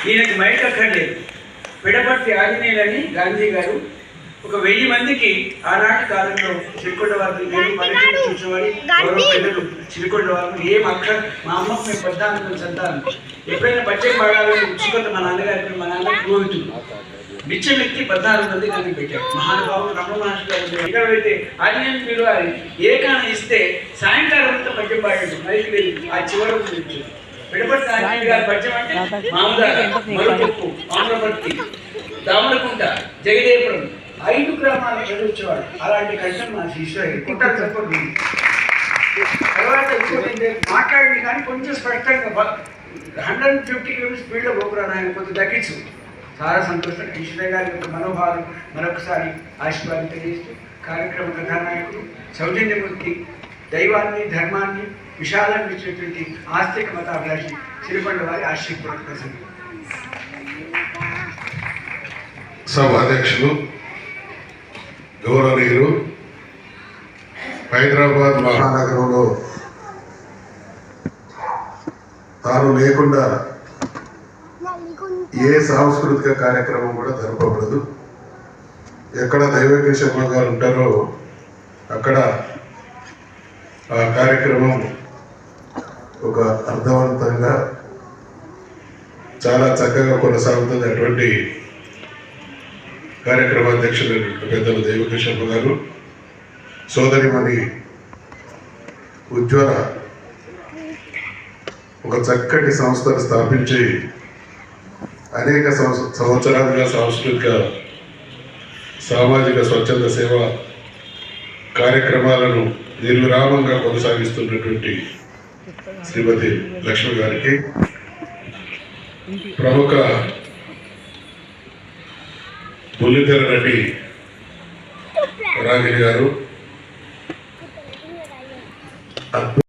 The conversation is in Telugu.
ఈయనకి మైక్ అక్కర్లేదు. పిడపర్తి ఆంజనేయులని గాంధీ గారు ఒక 1000 మందికి ఆనాటి కాలంలో చిరుకొండ వారిని పర్యటన చూసేవాడి పిల్లలు చిరుకొండ వారు ఏం అక్కర్ మా అమ్మకు మేము పద్దాను చద్దాను ఎప్పుడైనా పచ్చే పాడాలని ఉత్సుకత మా నాన్నగారికి మా నాన్న పురోహితుడు నిత్య వ్యక్తి 14 మంది కలిగి పెట్టారు. మహానుభావులు రమణ మహర్షి గారు ఎక్కడైతే ఆంజనేయుని పిలువాలి ఏకాన ఇస్తే సాయంకాలం అంతా పద్యం పాడాడు. మైకి వెళ్ళి ఆ చివరకు నుంచి పిడపర్తి ఆంజనేయులు గారి పద్యం అంటే మామదార, మరుపప్పు, ఆమ్రపర్తి, దామరకుంట, జగదేపురం 5 గ్రామాలు చదివించేవాడు. అలాంటి కంఠం మా శిష్యుడు కుంటారు చెప్పండి. తర్వాత మాట్లాడింది కానీ కొంచెం స్పష్టంగా 150 కిలోమీటర్ స్పీడ్లో పోకురాను ఆయన కొంచెం తగ్గించు. చాలా సంతోషం. ఈశ్వరయ్య గారి యొక్క మనోభావం మరొకసారి ఆశీర్వాదం తెలియజేస్తూ కార్యక్రమ కథానాయకుడు సౌజన్యమూర్తి దైవాన్ని ధర్మాన్ని విశాలంగా ఇచ్చినటువంటి ఆస్తిక మతాభిలాషి సిరికొండ వారి ఆశీర్వాద ప్రసంగం. సభాధ్యక్షులు గౌరవనీయులు హైదరాబాద్ మహానగరంలో తాను లేకుండా ఏ సాంస్కృతిక కార్యక్రమం కూడా జరపబడదు. ఎక్కడ దైవజ్ఞ శర్మ గారు ఉంటారో అక్కడ ఆ కార్యక్రమం ఒక అర్థవంతంగా చాలా చక్కగా కొనసాగుతుంది. అటువంటి కార్యక్రమ అధ్యక్షులు పెద్దలు దైవజ్ఞ శర్మ గారు, సోదరిమణి ఉజ్వల ఒక చక్కటి సంస్థను స్థాపించి అనేక సంవత్సరాలుగా సాంస్కృతిక సామాజిక స్వచ్ఛంద సేవ కార్యక్రమాలను నిర్విరామంగా కొనసాగిస్తున్నటువంటి శ్రీమతి లక్ష్మి గారికి, ప్రముఖ బుల్లితెర నటి రాగిణి గారు,